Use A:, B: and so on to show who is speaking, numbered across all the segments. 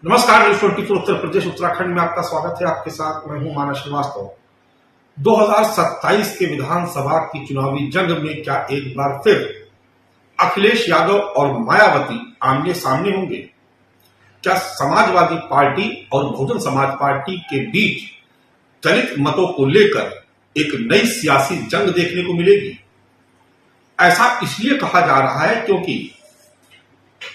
A: नमस्कार। न्यूज 24 उत्तर प्रदेश उत्तराखंड में आपका स्वागत है। आपके साथ मैं हूं मानस श्रीवास्तव। 2027 के विधानसभा की चुनावी जंग में क्या एक बार फिर अखिलेश यादव और मायावती आमने सामने होंगे? क्या समाजवादी पार्टी और बहुजन समाज पार्टी के बीच दलित मतों को लेकर एक नई सियासी जंग देखने को मिलेगी? ऐसा इसलिए कहा जा रहा है क्योंकि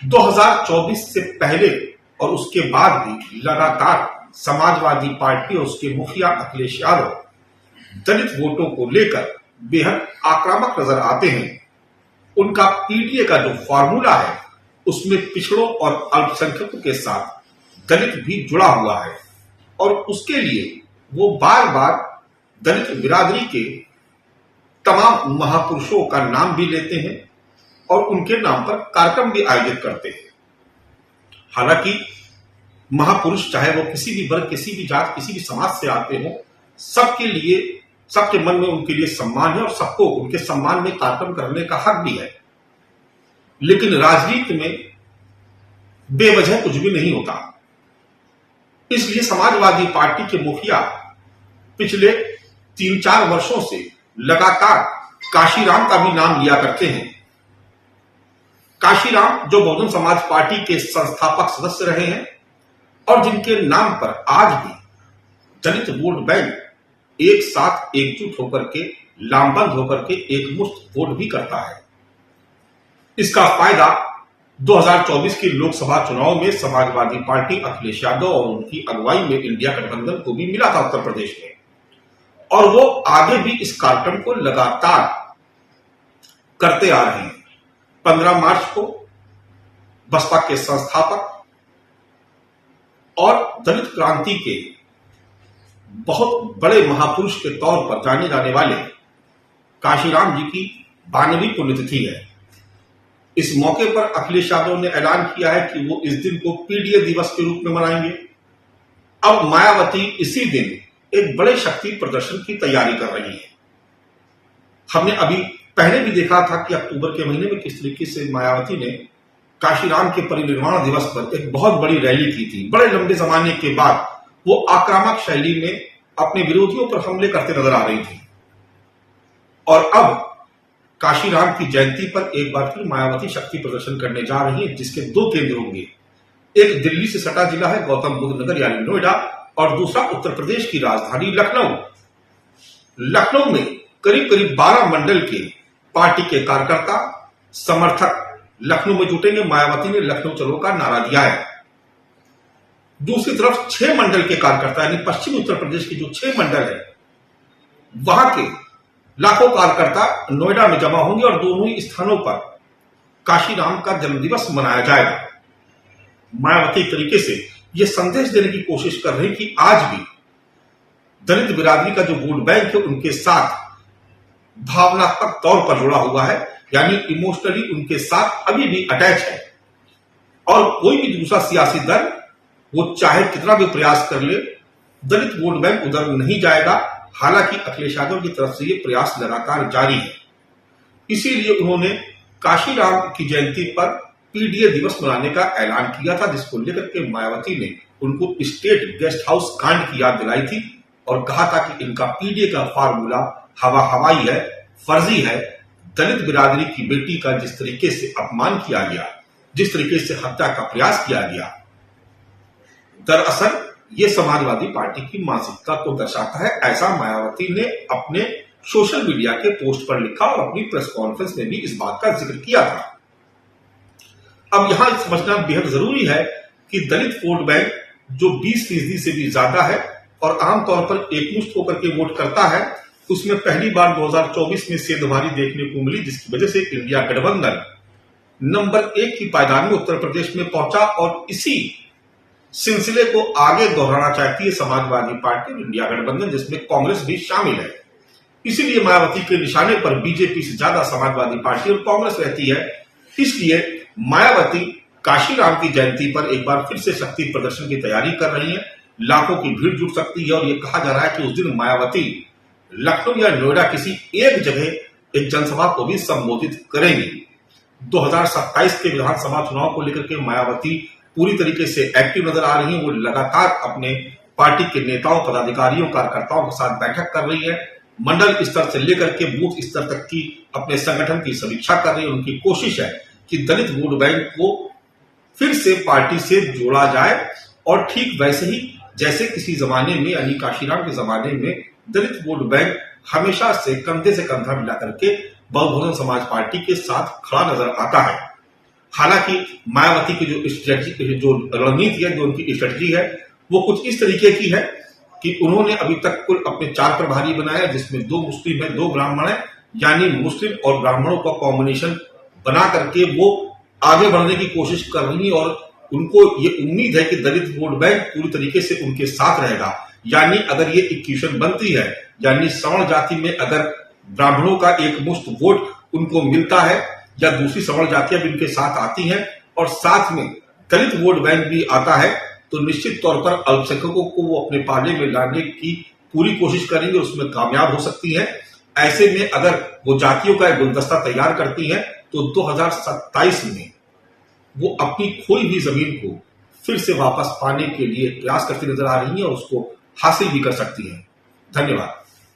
A: 2024 से पहले और उसके बाद भी लगातार समाजवादी पार्टी और उसके मुखिया अखिलेश यादव दलित वोटों को लेकर बेहद आक्रामक नजर आते हैं। उनका पीडीए का जो फॉर्मूला है उसमें पिछड़ों और अल्पसंख्यकों के साथ दलित भी जुड़ा हुआ है और उसके लिए वो बार बार दलित बिरादरी के तमाम महापुरुषों का नाम भी लेते हैं और उनके नाम पर कार्यक्रम भी आयोजित करते हैं। हालांकि महापुरुष चाहे वो किसी भी वर्ग, किसी भी जात, किसी भी समाज से आते हो, सबके लिए, सबके मन में उनके लिए सम्मान है और सबको उनके सम्मान में कार्यक्रम करने का हक भी है। लेकिन राजनीति में बेवजह कुछ भी नहीं होता। इसलिए समाजवादी पार्टी के मुखिया पिछले 3-4 वर्षों से लगातार काशीराम का भी नाम लिया करते हैं। काशीराम जो बहुजन समाज पार्टी के संस्थापक सदस्य रहे हैं और जिनके नाम पर आज भी दलित वोट बैंक एक साथ एकजुट होकर के, लामबंद होकर के एकमुश्त वोट भी करता है। इसका फायदा 2024 के लोकसभा चुनाव में समाजवादी पार्टी अखिलेश यादव और उनकी अगुवाई में इंडिया गठबंधन को भी मिला था उत्तर प्रदेश में, और वो आगे भी इस कार्यक्रम को लगातार करते आ रहे हैं। 15 मार्च को बसपा के संस्थापक और दलित क्रांति के बहुत बड़े महापुरुष के तौर पर जाने जाने वाले काशीराम जी की 92वीं पुण्यतिथि है। इस मौके पर अखिलेश यादव ने ऐलान किया है कि वो इस दिन को पीडीए दिवस के रूप में मनाएंगे। अब मायावती इसी दिन एक बड़े शक्ति प्रदर्शन की तैयारी कर रही है। हमने अभी पहले भी देखा था कि अक्टूबर के महीने में किस तरीके से मायावती ने काशीराम के परिनिर्वाण दिवस पर एक बहुत बड़ी रैली की थी। बड़े लंबे जमाने के बाद वो आक्रामक शैली में अपने विरोधियों पर हमले करते नजर आ रही थी। और अब काशीराम की जयंती पर एक बार फिर मायावती शक्ति प्रदर्शन करने जा रही है, जिसके 2 केंद्र होंगे। एक दिल्ली से सटा जिला है गौतम बुद्ध नगर यानी नोएडा, और दूसरा उत्तर प्रदेश की राजधानी लखनऊ। लखनऊ में करीब करीब 12 मंडल के पार्टी के कार्यकर्ता समर्थक लखनऊ में जुटेंगे। मायावती ने लखनऊ चलो का नारा दिया है। दूसरी तरफ 6 मंडल के कार्यकर्ता यानी पश्चिमी उत्तर प्रदेश के जो 6 मंडल है वहां के लाखों कार्यकर्ता नोएडा में जमा होंगे और दोनों ही स्थानों पर काशीराम का जन्मदिवस मनाया जाएगा। मायावती तरीके से यह संदेश देने की कोशिश कर रही कि आज भी दलित बिरादरी का जो वोट बैंक है उनके साथ भावनात्मक तौर पर जुड़ा हुआ है, यानी इमोशनली उनके साथ अभी भी अटैच है। और कोई भी दूसरा सियासी दल वो चाहे कितना भी प्रयास कर ले, दलित वोट बैंक उधर नहीं जाएगा। हालांकि अखिलेश यादव की तरफ से ये प्रयास लगातार जारी है। इसीलिए उन्होंने काशीराम की जयंती पर पीडीए दिवस मनाने का ऐलान किया था, जिसको लेकर के मायावती ने उनको स्टेट गेस्ट हाउस कांड की याद दिलाई थी और कहा था कि इनका पीडीए का फार्मूला हवाई है, फर्जी है। दलित बिरादरी की बेटी का जिस तरीके से अपमान किया गया, जिस तरीके से हत्या का प्रयास किया गया, दरअसल ये समाजवादी पार्टी की मानसिकता को दर्शाता है। ऐसा मायावती ने अपने सोशल मीडिया के पोस्ट पर लिखा और अपनी प्रेस कॉन्फ्रेंस में भी इस बात का जिक्र किया था। अब यहां समझना बेहद जरूरी है कि दलित वोट बैंक जो 20% से भी ज्यादा है और आमतौर पर एकमुश्त होकर के वोट करता है, उसमें पहली बार 2024 में सेंधमारी देखने को मिली, जिसकी वजह से इंडिया गठबंधन नंबर 1 की पायदान में उत्तर प्रदेश में पहुंचा। और इसी सिलसिले को आगे दोहराना चाहती है समाजवादी पार्टी और इंडिया गठबंधन, जिसमें कांग्रेस भी शामिल है। इसीलिए मायावती के निशाने पर बीजेपी से ज्यादा समाजवादी पार्टी और कांग्रेस रहती है। इसलिए मायावती काशीराम की जयंती पर एक बार फिर से शक्ति प्रदर्शन की तैयारी कर रही है। लाखों की भीड़ जुट सकती है और यह कहा जा रहा है कि उस दिन मायावती लखनऊ या नोएडा किसी एक जगह एक जनसभा को भी संबोधित करेंगी। 2027 के विधानसभा चुनाव को लेकर के मायावती पूरी तरीके से एक्टिव नजर आ रही हैं। वो लगातार अपने पार्टी के नेताओं, पदाधिकारियों, कार्यकर्ताओं के साथ बैठक कर रही है। मंडल स्तर से लेकर के बूथ स्तर तक की अपने संगठन की समीक्षा कर रही है। उनकी कोशिश है कि दलित वोट बैंक को फिर से पार्टी से जोड़ा जाए और ठीक वैसे ही जैसे किसी जमाने में यानी काशीराम के जमाने में दलित वोट बैंक हमेशा से कंधा मिला करके बहुजन समाज पार्टी के साथ खड़ा नजर आता है। हालांकि मायावती की जो स्ट्रेटजी, जो रणनीति है, जो उनकी स्ट्रेटजी है, वो कुछ इस तरीके की है कि उन्होंने अभी तक कुल अपने 4 प्रभारी बनाया, जिसमें 2 मुस्लिम है, 2 ब्राह्मण है, यानी मुस्लिम और ब्राह्मणों का कॉम्बिनेशन बना करके वो आगे बढ़ने की कोशिश कर रही है और उनको ये उम्मीद है कि दलित वोट बैंक पूरी तरीके से उनके साथ रहेगा। यानी अगर ये इक्वेशन बनती है, यानी सवर्ण जाति में अगर ब्राह्मणों का एक मुश्त वोट उनको मिलता है या दूसरी सवर्ण जातियां भी उनके साथ आती हैं और साथ में दलित वोट बैंक भी आता है, तो निश्चित तौर पर अल्पसंख्यकों को वो अपने पाले में लाने की पूरी कोशिश करेंगे, उसमें कामयाब हो सकती है। ऐसे में अगर वो जातियों का एक गुलदस्ता तैयार करती है तो 2027 में वो अपनी खोई हुई जमीन को फिर से वापस पाने के लिए प्रयास करती नजर आ रही है और उसको हासिल भी कर सकती है। धन्यवाद।